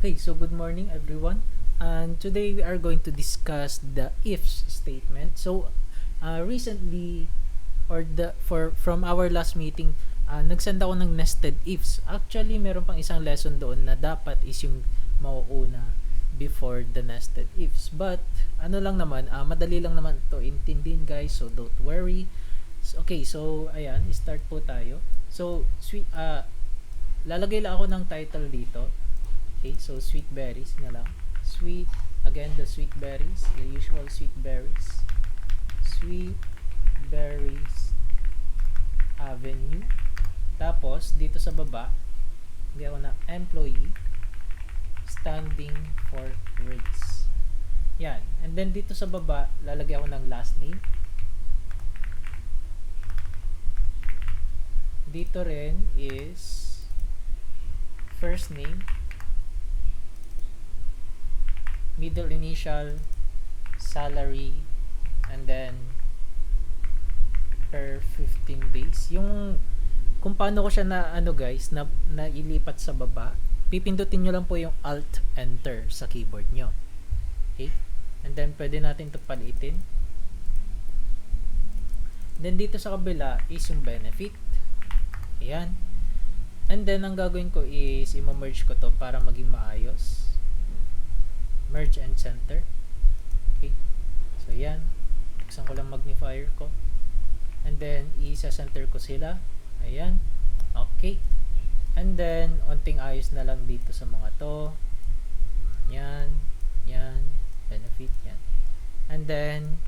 Okay, so good morning everyone. And today we are going to discuss the ifs statement. So recently or the for from our last meeting, nagsend ako ng nested ifs. Actually, meron pang isang lesson doon na dapat is yung mauuna before the nested ifs. But ano lang naman, madali lang naman to intindihin guys, so don't worry. Okay, so ayan, start po tayo. So lalagay lang ako ng title dito. Okay, so sweet berries na lang. Sweet, again, the sweet berries, the usual sweet berries. Sweet berries avenue. Tapos, dito sa baba, lagyan ko na employee standing for race. Yan. And then, dito sa baba, lalagyan ko ng last name. Dito rin is first name, middle initial, salary, and then per 15 days. Yung kung paano ko siya na guys, na ilipat sa baba, pipindutin nyo lang po yung alt enter sa keyboard nyo. Okay? And then pwede natin ito paliitin. Then dito sa kabila is yung benefit. Ayan. And then ang gagawin ko is i-merge ko to para maging maayos. Merge and center. Okay. So yan. Buksan ko lang magnifier ko. And then isa-center ko sila. Ayan. Okay. And then onting ayos na lang dito sa mga to. Yan. Yan. Benefit yan. And then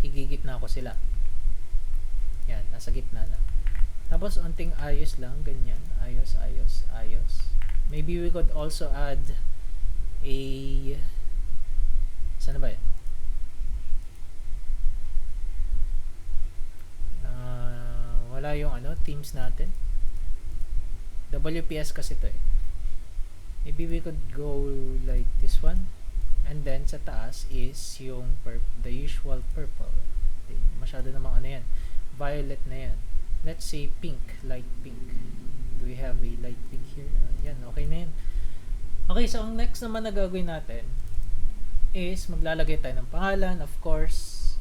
igigitna ko sila. Yan. Nasa gitna na. Tapos onting ayos lang. Ganyan. Ayos, ayos, ayos. Maybe we could also add saan ba yun? Wala yung teams natin. WPS kasi to eh. Maybe we could go like this one. And then sa taas is yung the usual purple. Masyado namang yan. Violet na yan. Let's say pink, light pink. Do we have a light pink here? Yan, okay na yan. Okay, so ang next naman na gagawin natin is maglalagay tayo ng pangalan, of course.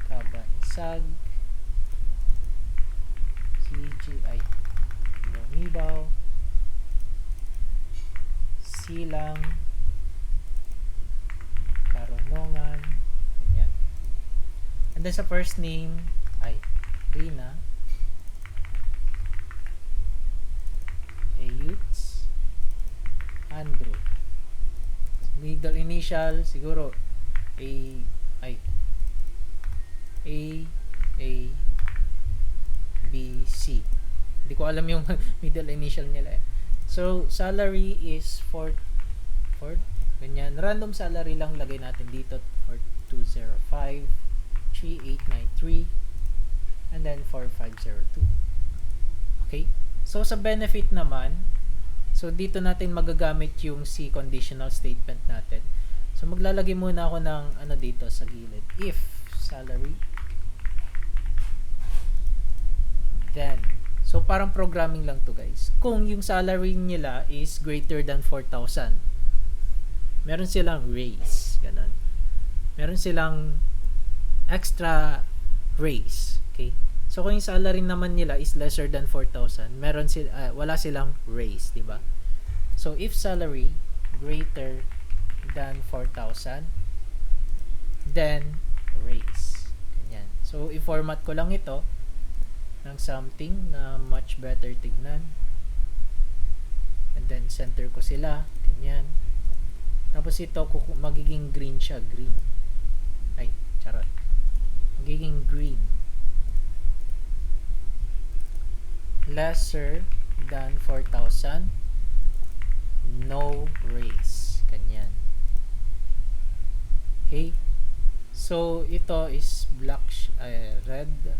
Kabansag CGI Lumibaw Silang Karunungan. Ganyan. And then sa first name ay Rina Ayuts Andrew. Middle initial siguro A B C. Hindi ko alam yung middle initial nila eh. So salary is 4 ganyan. Random salary lang lagay natin dito for 205 3893 and then 4502. Okay? So sa benefit naman, so dito natin magagamit yung C conditional statement natin. So maglalagay muna ako ng dito sa gilid. If salary then, so parang programming lang to guys. Kung yung salary nila is greater than 4,000, meron silang raise, ganun. Meron silang extra raise, okay? So kung yung salary naman nila is lesser than 4,000, wala silang raise, di ba? So if salary greater than 4,000, then raise. Ganyan. So i-format ko lang ito ng something na much better tignan. And then center ko sila, ganyan. Tapos ito magiging green siya, green. Ay, charot. Magiging green. Lesser than 4,000, no raise. Ganyan. Okay? So, ito is black, red.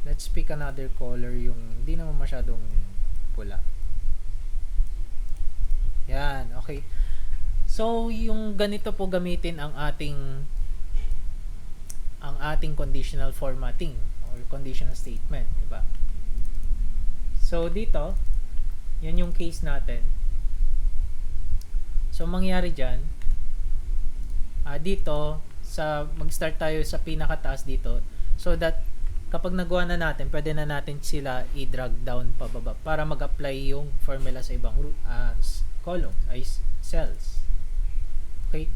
Let's pick another color, yung hindi naman masyadong pula. Yan, okay. So, yung ganito po gamitin ang ating conditional formatting or conditional statement, di ba? So, dito, yan yung case natin. So, mangyari dyan, dito, mag-start tayo sa pinakataas dito, so that kapag nagawa na natin, pwede na natin sila i-drag down pababa para mag-apply yung formula sa ibang columns, ay cells. Okay?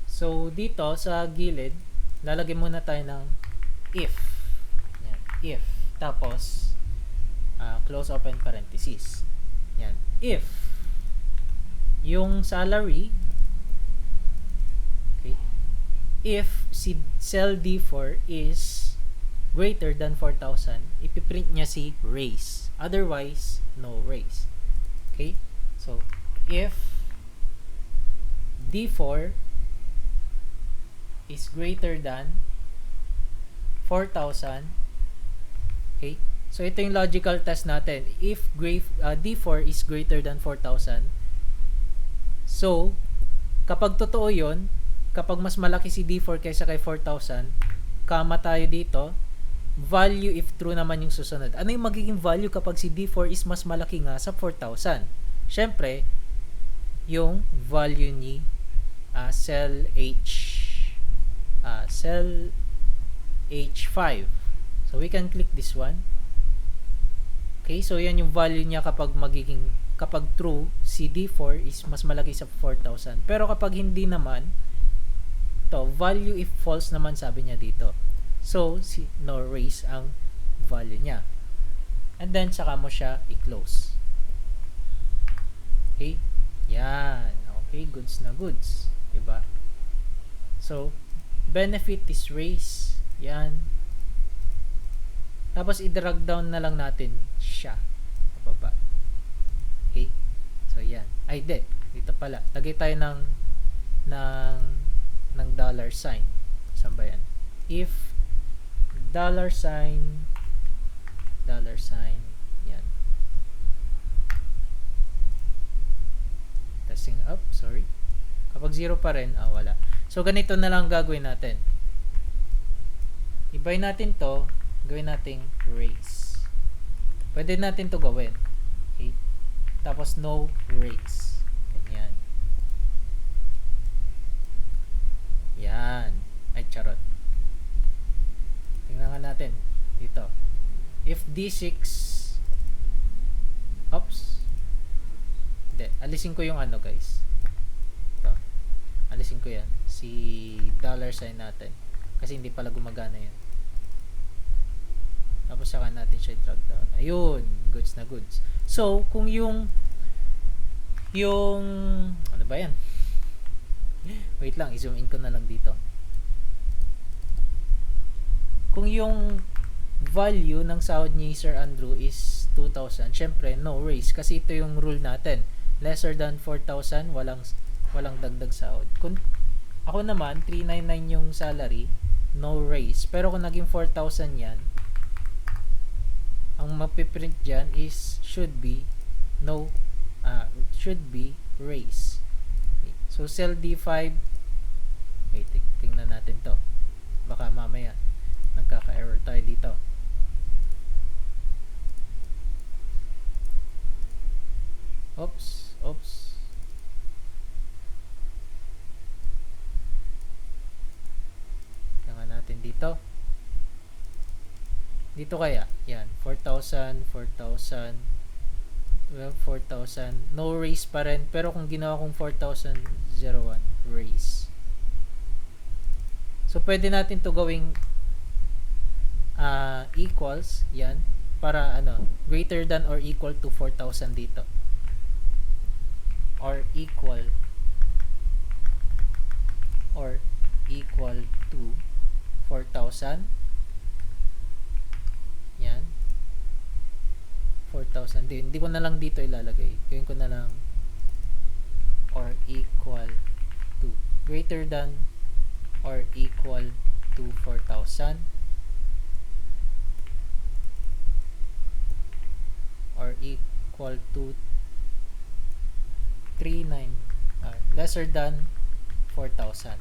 So, dito sa gilid, lalagay muna tayo ng if. Yan, if. Tapos, close open parenthesis. Yan. If yung salary, okay, if si cell D4 is greater than 4,000, ipiprint niya si raise. Otherwise, no raise. Okay? So, if D4 is greater than 4,000, okay? So, ito yung logical test natin. If D4 is greater than 4,000, so, kapag totoo yun, kapag mas malaki si D4 kaysa kay 4,000, kama tayo dito, value if true naman yung susunod. Ano yung magiging value kapag si D4 is mas malaki nga sa 4,000? Siyempre, yung value ni cell H5. So, we can click this one. Okay, so yan yung value niya kapag true, si D4 is mas malaki sa 4,000. Pero kapag hindi naman, to value if false naman sabi niya dito. So, no raise ang value niya. And then, saka mo siya i-close. Okay? Yan. Okay, goods na goods. Diba? So, benefit is raise. Yan. Tapos, i-drag down na lang natin siya. Pababa. Okay? So, yan. Ay, dito pala. Lagay tayo ng dollar sign. Saan ba yan? If dollar sign, yan. Testing up, sorry. Kapag 0 pa rin, wala. So, ganito na lang gagawin natin. Ibay natin to, gawin nating raise. Pwede natin to gawin. Okay? Tapos, no raise. Ganyan. Yan. Ay, charot. Tingnan nga natin. Dito. If D6, oops. Hindi. Alisin ko yung ano, guys. Ito. Alisin ko yan. Si dollar sign natin. Kasi hindi pala gumagana yan. Tapos saka natin siya drag down. Ayun. Goods na goods. So, kung yung ano ba yan? Wait lang. I-zoom in ko na lang dito. Kung yung value ng sahod ni Sir Andrew is 2,000, syempre no raise kasi ito yung rule natin. Lesser than 4,000, walang dagdag sahod. Kung ako naman 399 yung salary, no raise. Pero kung naging 4,000 yan, ang mapiprint diyan is should be raise. Okay. So cell D5, wait, tingnan natin to. Baka mamaya nagkaka-error tayo dito. Oops. Tingnan natin dito. Dito kaya, yan, 4,000. Well, 4,000. No raise pa rin. Pero kung ginawa kong 4,001, raise. So, pwede natin to gawing equals, yan, para greater than or equal to 4,000 dito. Or equal to 4,000. Yan. 4,000. Hindi ko na lang dito ilalagay. Gawin ko na lang or equal to greater than or equal to 4,000 or equal to 39 lesser than 4,000.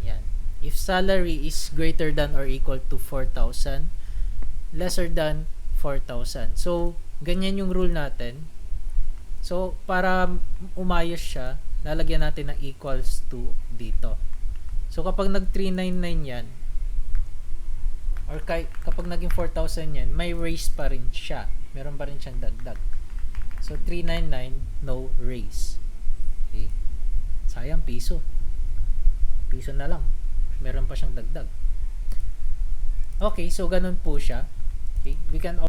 Yan. If salary is greater than or equal to 4,000, lesser than 4,000. So, ganyan yung rule natin. So, para umayos siya, lalagyan natin ng equals to dito. So, kapag nag 399 yan, or kapag naging 4,000 yan, may raise pa rin siya. Meron pa rin siyang dagdag. So, 399, no raise. Okay. Sayang, piso. Piso na lang. Meron pa siyang dagdag. Okay, so ganun po siya. Okay, we can